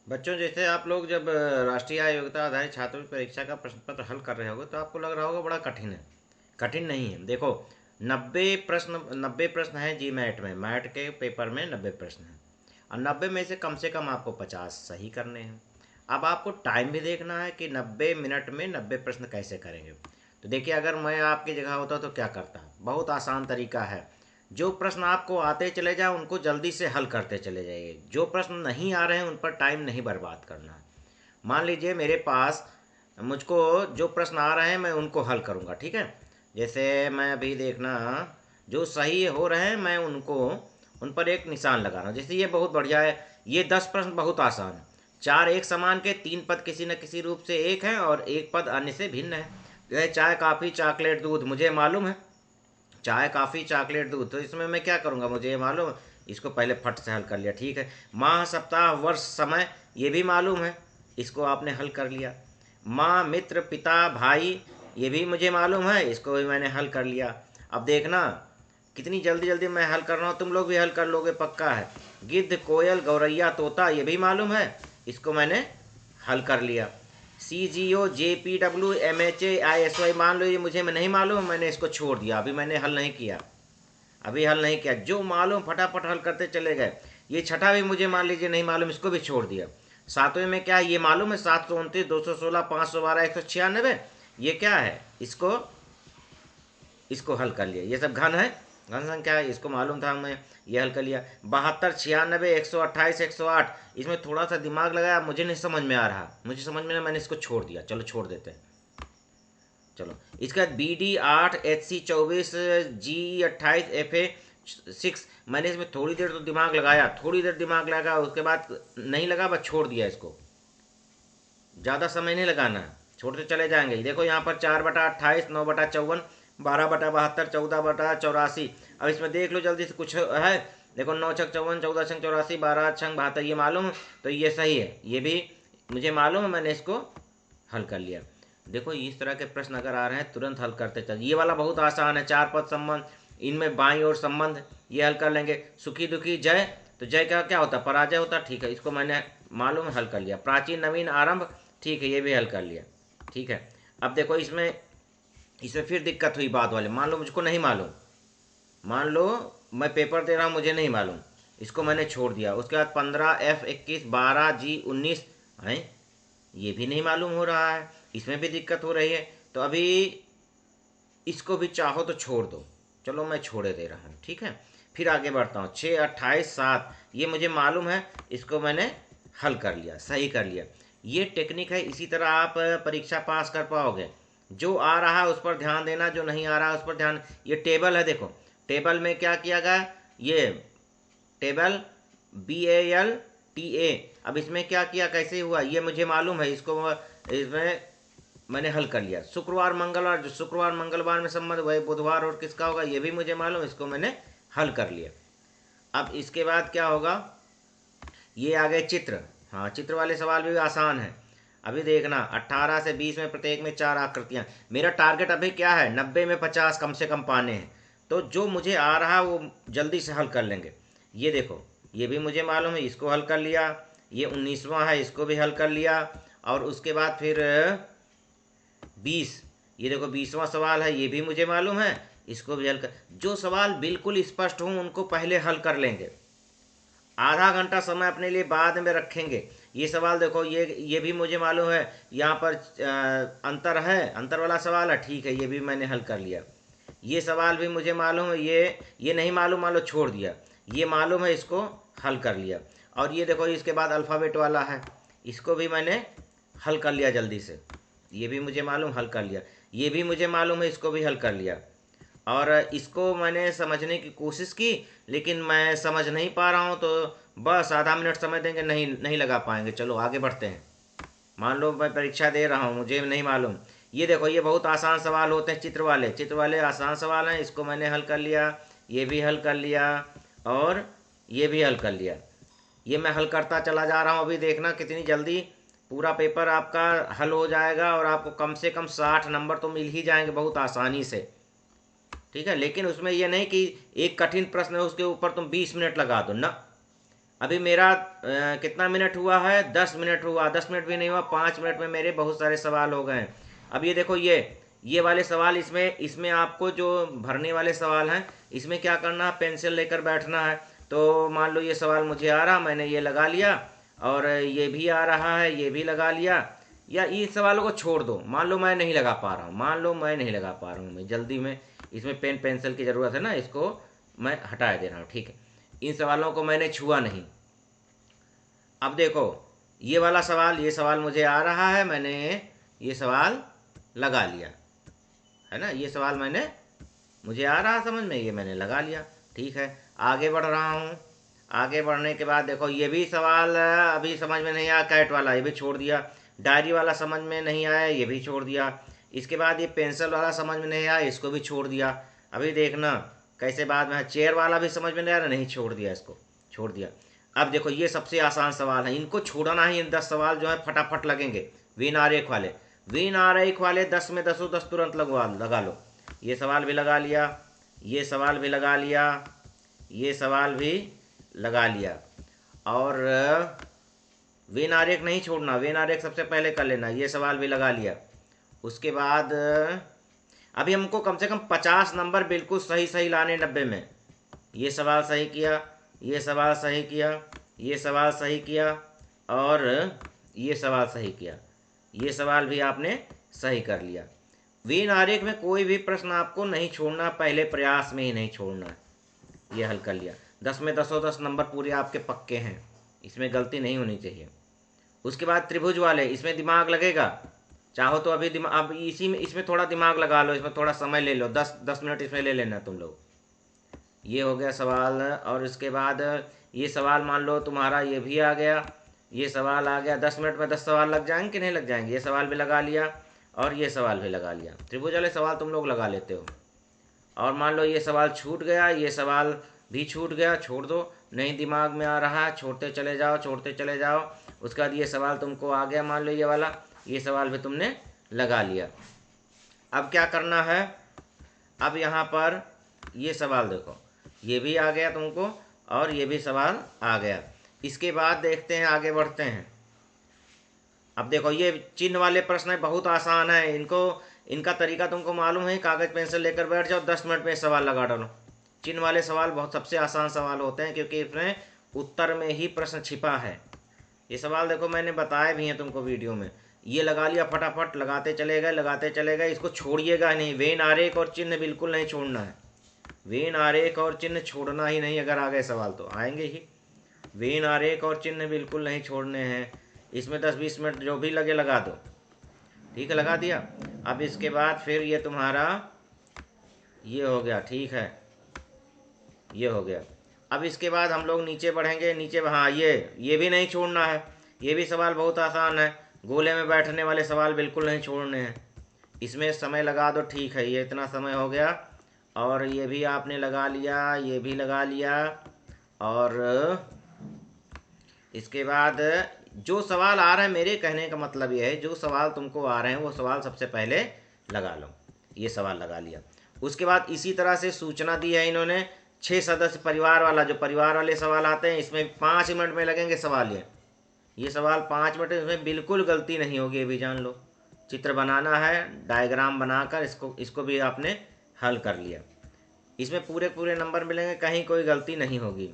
बच्चों, जैसे आप लोग जब राष्ट्रीय योग्यता आधारित छात्रवृत्ति परीक्षा का प्रश्न पत्र हल कर रहे होगे तो आपको लग रहा होगा बड़ा कठिन है। कठिन नहीं है। देखो, 90 प्रश्न है जी मैट में, मैट के पेपर में 90 प्रश्न हैं और 90 में से कम आपको 50 सही करने हैं। अब आपको टाइम भी देखना है कि 90 मिनट में 90 प्रश्न कैसे करेंगे। तो देखिए, अगर मैं आपकी जगह होता तो क्या करता। बहुत आसान तरीका है। जो प्रश्न आपको आते चले जाए उनको जल्दी से हल करते चले जाइए। जो प्रश्न नहीं आ रहे हैं उन पर टाइम नहीं बर्बाद करना है। मान लीजिए मेरे पास, मुझको जो प्रश्न आ रहे हैं मैं उनको हल करूंगा, ठीक है। जैसे मैं अभी देखना, जो सही हो रहे हैं मैं उनको, उन पर एक निशान लगा रहा हूँ। जैसे ये बहुत बढ़िया है। ये 10 प्रश्न बहुत आसान है। चार एक समान के, तीन पद किसी न किसी रूप से एक है और एक पद अन्य से भिन्न है। जो है चाय कॉफ़ी चॉकलेट दूध, मुझे मालूम है। चाय कॉफ़ी चॉकलेट दूध, तो इसमें मैं क्या करूँगा, मुझे ये मालूम है। इसको पहले फट से हल कर लिया, ठीक है। माह सप्ताह वर्ष समय, ये भी मालूम है। इसको आपने हल कर लिया। माँ मित्र पिता भाई, ये भी मुझे मालूम है। इसको भी मैंने हल कर लिया। अब देखना कितनी जल्दी जल्दी मैं हल कर रहा हूँ, तुम लोग भी हल कर लोगे पक्का है। गिद्ध कोयल गौरैया तोता, ये भी मालूम है। इसको मैंने हल कर लिया। CGO JPW MHA ISY, मान लो ये मुझे नहीं मालूम, मैंने इसको छोड़ दिया, अभी मैंने हल नहीं किया। अभी हल नहीं किया, जो मालूम फटाफट हल करते चले गए। ये छठा भी मुझे मान लीजिए नहीं मालूम, इसको भी छोड़ दिया। सातवें में क्या है, ये मालूम है, 729 216 512 196, ये क्या है, इसको इसको हल कर लिया। ये सब घन है, घन संख्या है, इसको मालूम था मैं, ये हल कर लिया। 72 96 128 108, इसमें थोड़ा सा दिमाग लगाया, मुझे नहीं समझ में आ रहा, मुझे समझ में नहीं, मैंने इसको छोड़ दिया, चलो छोड़ देते हैं। चलो, इसके बाद BD8 HC 24 G28 FA 6, मैंने इसमें थोड़ी देर तो दिमाग लगाया, थोड़ी देर दिमाग लगा, उसके बाद नहीं लगा, बस छोड़ दिया इसको। ज़्यादा समय नहीं लगाना है, छोड़ते चले जाएंगे। देखो यहाँ पर 4/28 9/54 12/72 14/84। अब इसमें देख लो जल्दी से कुछ है। देखो 9 छक 54 14 छक 84 12 छक 72, ये मालूम, तो ये सही है, ये भी मुझे मालूम है, मैंने इसको हल कर लिया। देखो इस तरह के प्रश्न अगर आ रहे हैं तुरंत हल करते चल। ये वाला बहुत आसान है, चार पद संबंध, इनमें बाई और संबंध, ये हल कर लेंगे। सुखी दुखी जय, तो जय का क्या होता है, पराजय होता है, ठीक है, इसको मैंने मालूम है, हल कर लिया। प्राचीन नवीन आरंभ, ठीक है, ये भी हल कर लिया, ठीक है। अब देखो इसमें इसमें फिर दिक्कत हुई बाद वाले, मान लो मुझको नहीं मालूम, मान लो मैं पेपर दे रहा हूँ मुझे नहीं मालूम, इसको मैंने छोड़ दिया। उसके बाद 15F 21 12G 19 है, ये भी नहीं मालूम हो रहा है, इसमें भी दिक्कत हो रही है। तो अभी इसको भी चाहो तो छोड़ दो, चलो मैं छोड़े दे रहा हूँ, ठीक है। फिर आगे बढ़ता हूँ। 6 28 7, ये मुझे मालूम है, इसको मैंने हल कर लिया, सही कर लिया। ये टेक्निक है, इसी तरह आप परीक्षा पास कर पाओगे। जो आ रहा है उस पर ध्यान देना, जो नहीं आ रहा है उस पर ध्यान। ये टेबल है, देखो टेबल में क्या किया गया, ये टेबल BALTA। अब इसमें क्या किया, कैसे हुआ, ये मुझे मालूम है, इसको इसमें मैंने हल कर लिया। शुक्रवार मंगलवार, जो शुक्रवार मंगलवार में संबंध, वही बुधवार और किसका होगा, ये भी मुझे मालूम, इसको मैंने हल कर लिया। अब इसके बाद क्या होगा, ये आ गए चित्र। हाँ, चित्र वाले सवाल भी आसान है। अभी देखना 18 से 20 में प्रत्येक में 4 आकृतियां। मेरा टारगेट अभी क्या है, 90 में 50 कम से कम पाने हैं। तो जो मुझे आ रहा है वो जल्दी से हल कर लेंगे। ये देखो, ये भी मुझे मालूम है, इसको हल कर लिया। ये 19वां है, इसको भी हल कर लिया। और उसके बाद फिर 20, ये देखो 20वां सवाल है, ये भी मुझे मालूम है, इसको भी हल कर। जो सवाल बिल्कुल स्पष्ट हों उनको पहले हल कर लेंगे, आधा घंटा समय अपने लिए बाद में रखेंगे। ये सवाल देखो, ये भी मुझे मालूम है, यहाँ पर अंतर है, अंतर वाला सवाल है, ठीक है, ये भी मैंने हल कर लिया। ये सवाल भी मुझे मालूम है, ये नहीं मालूम, मान लो छोड़ दिया। ये मालूम है, इसको हल कर लिया। और ये देखो इसके बाद अल्फ़ाबेट वाला है, इसको भी मैंने हल कर लिया जल्दी से। ये भी मुझे मालूम, हल कर लिया। ये भी मुझे मालूम है, इसको भी हल कर लिया। और इसको मैंने समझने की कोशिश की, लेकिन मैं समझ नहीं पा रहा हूँ, तो बस आधा मिनट समय देंगे, नहीं नहीं लगा पाएंगे। चलो आगे बढ़ते हैं। मान लो मैं परीक्षा दे रहा हूँ, मुझे नहीं मालूम। ये देखो, ये बहुत आसान सवाल होते हैं, चित्र वाले आसान सवाल हैं, इसको मैंने हल कर लिया। ये भी हल कर लिया और ये भी हल कर लिया। ये मैं हल करता चला जा रहा हूँ, अभी देखना कितनी जल्दी पूरा पेपर आपका हल हो जाएगा और आपको कम से कम 60 नंबर तो मिल ही जाएंगे बहुत आसानी से, ठीक है। लेकिन उसमें यह नहीं कि एक कठिन प्रश्न है उसके ऊपर तुम 20 मिनट लगा दो ना, अभी मेरा कितना मिनट हुआ है, 10 मिनट हुआ, 10 मिनट भी नहीं हुआ, 5 मिनट में मेरे बहुत सारे सवाल हो गए हैं। अब ये देखो, ये वाले सवाल, इसमें इसमें आपको जो भरने वाले सवाल हैं, इसमें क्या करना है, पेंसिल लेकर बैठना है। तो मान लो ये सवाल मुझे आ रहा, मैंने ये लगा लिया, और ये भी आ रहा है, ये भी लगा लिया, या इन सवालों को छोड़ दो। मान लो मैं नहीं लगा पा रहा हूँ, मान लो मैं नहीं लगा पा रहा हूँ, मैं जल्दी में, इसमें पेन पेंसिल की ज़रूरत है ना, इसको मैं हटा दे रहा हूँ, ठीक है। इन सवालों को मैंने छुआ नहीं। अब देखो, ये वाला सवाल, ये सवाल मुझे आ रहा है, मैंने ये सवाल लगा लिया, है ना, ये सवाल मुझे आ रहा समझ में, ये मैंने लगा लिया, ठीक है। आगे बढ़ रहा हूँ। आगे बढ़ने के बाद देखो, ये भी सवाल अभी समझ में नहीं आया, कैट वाला ये भी छोड़ दिया। डायरी वाला समझ में नहीं आया, ये भी छोड़ दिया। इसके बाद ये पेंसिल वाला समझ में नहीं आया, इसको भी छोड़ दिया। अभी देखना कैसे बाद में, चेयर वाला भी समझ में नहीं आ रहा, नहीं, छोड़ दिया, इसको छोड़ दिया। अब देखो, ये सबसे आसान सवाल है, इनको छोड़ना ही, इन 10 सवाल जो है फटाफट लगेंगे। विन आरेख वाले, विन आरेख वाले 10 में 10 तुरंत लगा लो। ये सवाल भी लगा लिया, ये सवाल भी लगा लिया, ये सवाल भी लगा लिया। और वेन आरेख नहीं छोड़ना, वेन आरेख सबसे पहले कर लेना। ये सवाल भी लगा लिया। उसके बाद अभी हमको कम से कम 50 नंबर बिल्कुल सही सही लाने 90 में। ये सवाल सही किया, ये सवाल सही किया, ये सवाल सही किया, और ये सवाल सही किया। ये सवाल भी आपने सही कर लिया। वेन आरेख में कोई भी प्रश्न आपको नहीं छोड़ना, पहले प्रयास में ही नहीं छोड़ना। ये हल कर लिया, 10 में 10 नंबर पूरे आपके पक्के हैं, इसमें गलती नहीं होनी चाहिए। उसके बाद त्रिभुज वाले, इसमें दिमाग लगेगा, चाहो तो अभी दिमाग, अब इसी में, इसमें थोड़ा दिमाग लगा लो, इसमें थोड़ा समय ले लो, 10 मिनट इसमें ले लेना तुम लोग। ये हो गया सवाल। और इसके बाद ये सवाल मान लो तुम्हारा ये भी आ गया, ये सवाल आ गया। 10 मिनट में 10 सवाल लग जाएंगे कि नहीं लग जाएंगे। ये सवाल भी लगा लिया, और ये सवाल भी लगा लिया। त्रिभुज वाले सवाल तुम लोग लगा लेते हो। और मान लो ये सवाल छूट गया, ये सवाल भी छूट गया, छोड़ दो, नहीं दिमाग में आ रहा है, छोड़ते चले जाओ, छोड़ते चले जाओ। उसके बाद ये सवाल तुमको आ गया, मान लो ये वाला, ये सवाल भी तुमने लगा लिया। अब क्या करना है, अब यहाँ पर ये सवाल देखो, ये भी आ गया तुमको, और ये भी सवाल आ गया। इसके बाद देखते हैं, आगे बढ़ते हैं। अब देखो, ये चिन्ह वाले प्रश्न बहुत आसान है, इनका तरीका तुमको मालूम है। कागज पेंसिल लेकर बैठ जाओ, 10 मिनट में सवाल लगा डालो। चिन्ह वाले सवाल बहुत सबसे आसान सवाल होते हैं, क्योंकि इसमें उत्तर में ही प्रश्न छिपा है। ये सवाल देखो मैंने बताए भी हैं तुमको वीडियो में। ये लगा लिया, फटाफट लगाते चले गए, लगाते चले गए, इसको छोड़िएगा नहीं। वेन आरेख और चिन्ह बिल्कुल नहीं छोड़ना है, वेन आरेख और चिन्ह छोड़ना ही नहीं। अगर आ गए सवाल तो आएंगे ही, वेन आरेख और चिन्ह बिल्कुल नहीं छोड़ने हैं। इसमें 10-20 मिनट जो भी लगे लगा दो, ठीक है, लगा दिया। अब इसके बाद फिर ये तुम्हारा ये हो गया, ठीक है, ये हो गया। अब इसके बाद हम लोग नीचे बढ़ेंगे, नीचे, हाँ, ये भी नहीं छोड़ना है। ये भी सवाल बहुत आसान है, गोले में बैठने वाले सवाल बिल्कुल नहीं छोड़ने हैं। इसमें समय लगा दो, ठीक है, ये इतना समय हो गया। और ये भी आपने लगा लिया, ये भी लगा लिया। और इसके बाद जो सवाल आ रहे हैं, मेरे कहने का मतलब ये है, जो सवाल तुमको आ रहे हैं वो सवाल सबसे पहले लगा लो। ये सवाल लगा लिया। उसके बाद इसी तरह से सूचना दी है इन्होंने, 6 सदस्य परिवार वाला, जो परिवार वाले सवाल आते हैं, इसमें 5 मिनट में लगेंगे सवाल। ये सवाल 5 मिनट, इसमें बिल्कुल गलती नहीं होगी, ये भी जान लो। चित्र बनाना है, डायग्राम बनाकर इसको भी आपने हल कर लिया। इसमें पूरे पूरे नंबर मिलेंगे, कहीं कोई गलती नहीं होगी।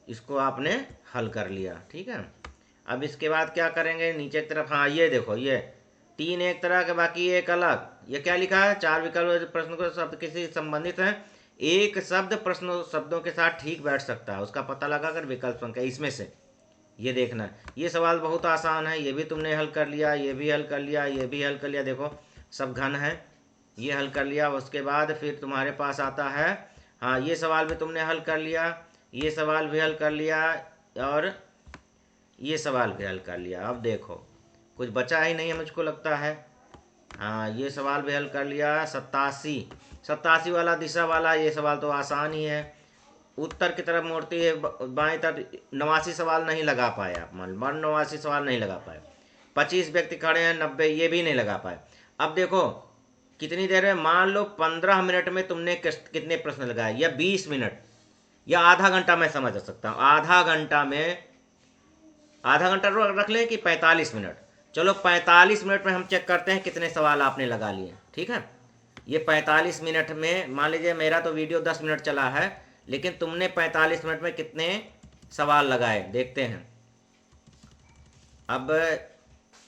इसको आपने हल कर लिया, ठीक है। अब इसके बाद क्या करेंगे, नीचे की तरफ, हाँ, ये देखो, ये 3 एक तरह के, बाकी एक अलग। ये क्या लिखा है, 4 विकल्प प्रश्न को शब्द किसी संबंधित है, एक शब्द प्रश्न शब्दों के साथ ठीक बैठ सकता है, उसका पता लगाकर विकल्प संख्या इसमें से ये देखना है। ये सवाल बहुत आसान है, ये भी तुमने हल कर लिया, ये भी हल कर लिया, ये भी हल कर लिया। देखो सब घन है, ये हल कर लिया। उसके बाद फिर तुम्हारे पास आता है, हाँ, ये सवाल भी तुमने हल कर लिया, ये सवाल भी हल कर लिया, और ये सवाल भी हल कर लिया। अब देखो कुछ बचा ही नहीं है मुझको लगता है। हाँ, ये सवाल भी हल कर लिया। 87 वाला दिशा वाला, ये सवाल तो आसान ही है। उत्तर की तरफ मोड़ती है बाएं तरफ, 89 सवाल नहीं लगा पाए आप, मान 89 सवाल नहीं लगा पाए। 25 व्यक्ति खड़े हैं, 90, ये भी नहीं लगा पाए। अब देखो कितनी देर में, मान लो 15 मिनट में तुमने कितने प्रश्न लगाए, या 20 मिनट, या आधा घंटा मैं समझ सकता हूँ, आधा घंटा में, आधा घंटा रख लें कि 45 मिनट। चलो 45 मिनट में हम चेक करते हैं कितने सवाल आपने लगा लिए। ठीक है, ये 45 मिनट में मान लीजिए मेरा तो वीडियो 10 मिनट चला है, लेकिन तुमने 45 मिनट में कितने सवाल लगाए देखते हैं। अब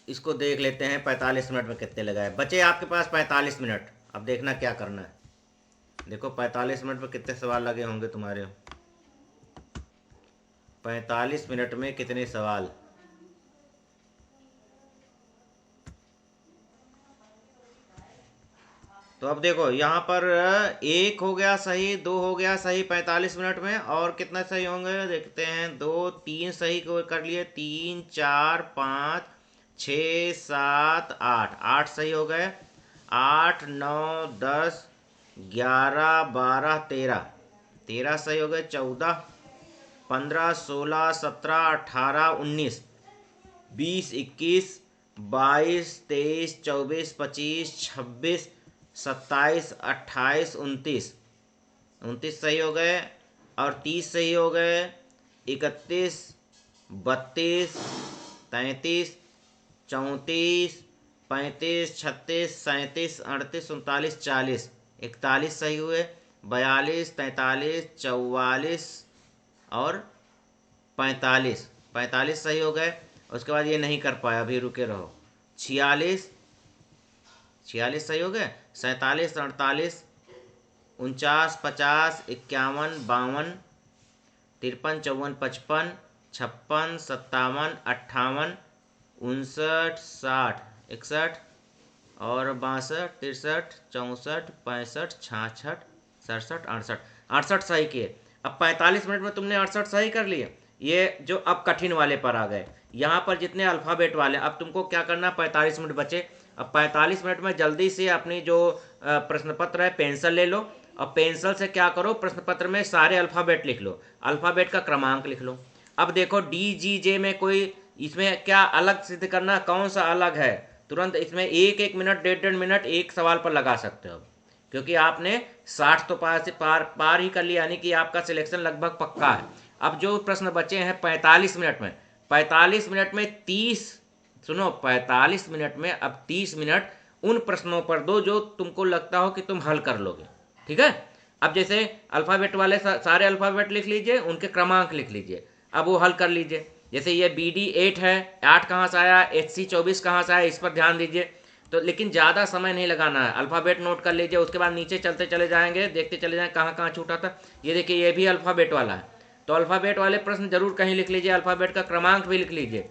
इसको देख लेते हैं 45 मिनट में कितने लगाए। बचे आपके पास 45 मिनट। अब देखना क्या करना है। देखो 45 मिनट में कितने सवाल लगे होंगे तुम्हारे। 45 मिनट में कितने सवाल। तो अब देखो यहाँ पर एक हो गया सही, दो हो गया सही 45 मिनट में, और कितना सही होंगे देखते हैं। दो, तीन सही को कर लिए, 3, 4, 5, 6, 7, 8, 8 सही हो गए। 8, 9, 10, 11, 12, 13, 13 सही हो गए। 14, 15, 16, 17, 18, 19, 20, 21, 22, 23, 24, 25, 26, 27, 28, 29, 29 सही हो गए, और 30 सही हो गए। 31, 32, 33, 34, 35, 36, 37, 38, 39, 40, 41 सही हुए। 42, 43, 44 और 45, 45 सही हो गए। उसके बाद ये नहीं कर पाया, अभी रुके रहो। 46, 46 सही हो गए। 47, 48, 49, 50, 51, 52, 53, 54, 55, 56, 57, 58, 59, 60, 61 और 62, 63, 64, 65, 66, 67, 68, 68 सही किए। अब 45 मिनट में तुमने 68 सही कर लिए। ये जो अब कठिन वाले पर आ गए, यहाँ पर जितने अल्फ़ाबेट वाले, अब तुमको क्या करना, 45 मिनट बचे। अब 45 मिनट में जल्दी से अपनी जो प्रश्न पत्र है पेंसिल ले लो, और पेंसिल से क्या करो, प्रश्न पत्र में सारे अल्फ़ाबेट लिख लो, अल्फ़ाबेट का क्रमांक लिख लो। अब देखो DGJ में कोई इसमें क्या अलग सिद्ध करना, कौन सा अलग है, तुरंत इसमें 1-1 मिनट, 1.5 मिनट एक सवाल पर लगा सकते हो, क्योंकि आपने 60 तो पार से पार ही कर लिया, यानी कि आपका सिलेक्शन लगभग पक्का है। अब जो प्रश्न बचे हैं 45 मिनट में, 45 मिनट में 30, सुनो 45 मिनट में अब 30 मिनट उन प्रश्नों पर दो जो तुमको लगता हो कि तुम हल कर लोगे। ठीक है, अब जैसे अल्फ़ाबेट वाले सारे अल्फ़ाबेट लिख लीजिए, उनके क्रमांक लिख लीजिए, अब वो हल कर लीजिए। जैसे ये BD 8 है, 8 कहाँ से आया, HC 24 कहाँ से आया, इस पर ध्यान दीजिए। तो लेकिन ज़्यादा समय नहीं लगाना है, अल्फ़ाबेट नोट कर लीजिए, उसके बाद नीचे चलते चले जाएंगे, देखते चले जाएंगे कहाँ कहाँ छूटा था। ये देखिए, ये भी अल्फ़ाबेट वाला है, तो अल्फ़ाबेट वाले प्रश्न जरूर कहीं लिख लीजिए, अल्फ़ाबेट का क्रमांक भी लिख लीजिए।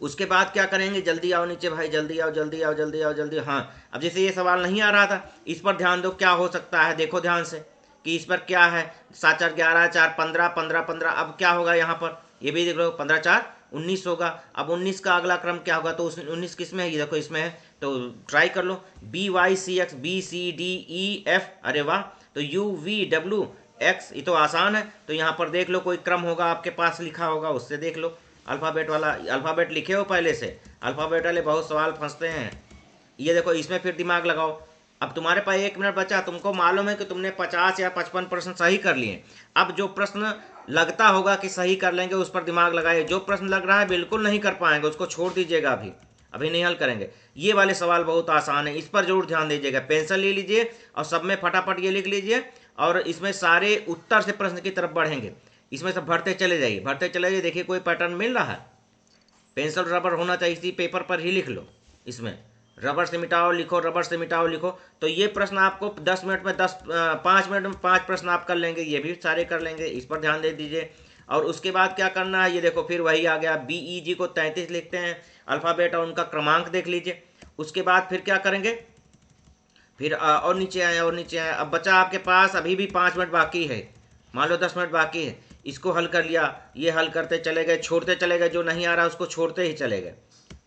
उसके बाद क्या करेंगे, जल्दी आओ नीचे भाई, जल्दी आओ, जल्दी आओ, जल्दी आओ, जल्दी। हाँ, अब जैसे ये सवाल नहीं आ रहा था, इस पर ध्यान दो क्या हो सकता है, देखो ध्यान से कि इस पर क्या है। 7, 4, 11, 4, 15, 15, 15, अब क्या होगा यहाँ पर, ये भी देख लो, 15, 4, 19 होगा। अब 19 का अगला क्रम क्या होगा, तो 19 किस में है, ये देखो इसमें है, तो ट्राई कर लो। BYCX BCDEF, अरे वाह, तो UVWX, ये तो आसान है। तो यहाँ पर देख लो, कोई क्रम होगा आपके पास लिखा होगा, उससे देख लो। अल्फ़ाबेट वाला, अल्फ़ाबेट लिखे हो पहले से, अल्फ़ाबेट वाले बहुत सवाल फंसते हैं। ये देखो, इसमें फिर दिमाग लगाओ। अब तुम्हारे पास 1 मिनट बचा, तुमको मालूम है कि तुमने 50 या 55 प्रश्न सही कर लिए। अब जो प्रश्न लगता होगा कि सही कर लेंगे, उस पर दिमाग लगाइए। जो प्रश्न लग रहा है बिल्कुल नहीं कर पाएंगे, उसको छोड़ दीजिएगा, अभी अभी नहीं हल करेंगे। ये वाले सवाल बहुत आसान है, इस पर जरूर ध्यान दीजिएगा। पेंसिल ले लीजिए और सब में फटाफट ये लिख लीजिए, और इसमें सारे उत्तर से प्रश्न की तरफ बढ़ेंगे, इसमें सब भरते चले जाइए, भरते चले जाइए। देखिए कोई पैटर्न मिल रहा है, पेंसिल रबर होना चाहिए, इसी पेपर पर ही लिख लो। इसमें रबर से मिटाओ लिखो, रबर से मिटाओ लिखो। तो ये प्रश्न आपको 10 मिनट में 5 मिनट में 5 प्रश्न आप कर लेंगे, ये भी सारे कर लेंगे, इस पर ध्यान दे दीजिए। और उसके बाद क्या करना है, ये देखो फिर वही आ गया। BEG को 33 लिखते हैं अल्फ़ाबेट, और उनका क्रमांक देख लीजिए। उसके बाद फिर क्या करेंगे, फिर और नीचे आए, और नीचे आए। अब बचा आपके पास अभी भी 5 मिनट बाकी है, मान लो 10 मिनट बाकी है। इसको हल कर लिया, ये हल करते चले गए, छोड़ते चले गए, जो नहीं आ रहा उसको छोड़ते ही चले गए,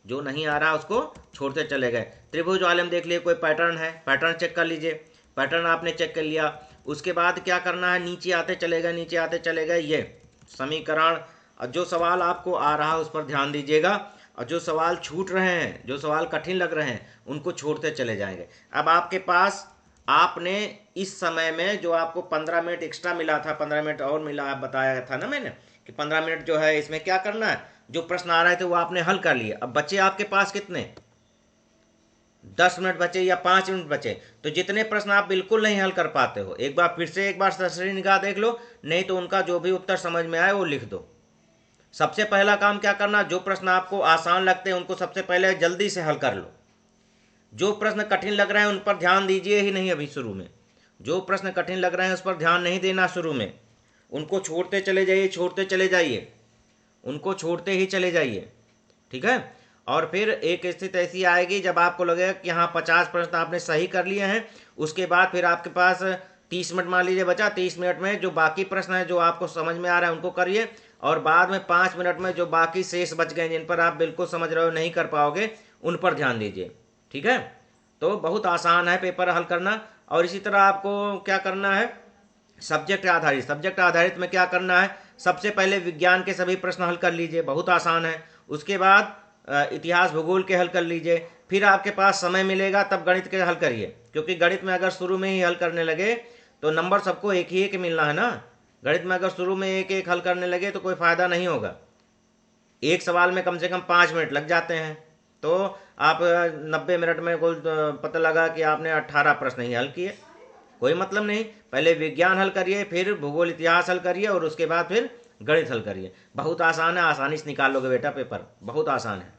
जो नहीं आ रहा उसको छोड़ते चले गए। त्रिभुज वाले में देख लिए कोई पैटर्न है, पैटर्न चेक कर लीजिए। पैटर्न आपने चेक कर लिया, उसके बाद क्या करना है, नीचे आते चले गए, नीचे आते चले गए, ये समीकरण। और जो सवाल आपको आ रहा है उस पर ध्यान दीजिएगा, और जो सवाल छूट रहे हैं, जो सवाल कठिन लग रहे हैं, उनको छोड़ते चले जाएंगे। अब आपके पास आपने इस समय में जो आपको 15 मिनट एक्स्ट्रा मिला था, 15 मिनट और मिला, बताया था ना मैंने कि 15 मिनट जो है इसमें क्या करना है, जो प्रश्न आ रहे थे वो आपने हल कर लिए। अब बच्चे आपके पास कितने, 10 मिनट बचे या 5 मिनट बचे, तो जितने प्रश्न आप बिल्कुल नहीं हल कर पाते हो, एक बार फिर से एक बार सरसरी निगाह देख लो, नहीं तो उनका जो भी उत्तर समझ में आए वो लिख दो। सबसे पहला काम क्या करना, जो प्रश्न आपको आसान लगते हैं उनको सबसे पहले जल्दी से हल कर लो। जो प्रश्न कठिन लग रहे हैं उन पर ध्यान दीजिए ही नहीं अभी शुरू में, जो प्रश्न कठिन लग रहे हैं उस पर ध्यान नहीं देना शुरू में, उनको छोड़ते चले जाइए, छोड़ते चले जाइए, उनको छोड़ते ही चले जाइए, ठीक है। और फिर एक स्थिति ऐसी आएगी जब आपको लगेगा कि हाँ 50 प्रश्न आपने सही कर लिए हैं, उसके बाद फिर आपके पास 30 मिनट मान लीजिए बचा, 30 मिनट में जो बाकी प्रश्न हैं जो आपको समझ में आ रहा है उनको करिए, और बाद में 5 मिनट में जो बाकी शेष बच गए जिन पर आप बिल्कुल समझ रहे हो नहीं कर पाओगे उन पर ध्यान दीजिए, ठीक है। तो बहुत आसान है पेपर हल करना। और इसी तरह आपको क्या करना है, सब्जेक्ट आधारित, सब्जेक्ट आधारित में क्या करना है, सबसे पहले विज्ञान के सभी प्रश्न हल कर लीजिए, बहुत आसान है। उसके बाद इतिहास भूगोल के हल कर लीजिए, फिर आपके पास समय मिलेगा तब गणित के हल करिए, क्योंकि गणित में अगर शुरू में ही हल करने लगे तो नंबर सबको एक ही एक मिलना है ना। गणित में अगर शुरू में एक एक हल करने लगे तो कोई फ़ायदा नहीं होगा। एक सवाल में कम से कम 5 मिनट लग जाते हैं, तो आप 90 मिनट में कुल पता लगा कि आपने 18 प्रश्न ही हल किए, कोई मतलब नहीं। पहले विज्ञान हल करिए, फिर भूगोल इतिहास हल करिए, और उसके बाद फिर गणित हल करिए। बहुत आसान है, आसानी से निकाल लोगे बेटा पेपर, बहुत आसान है।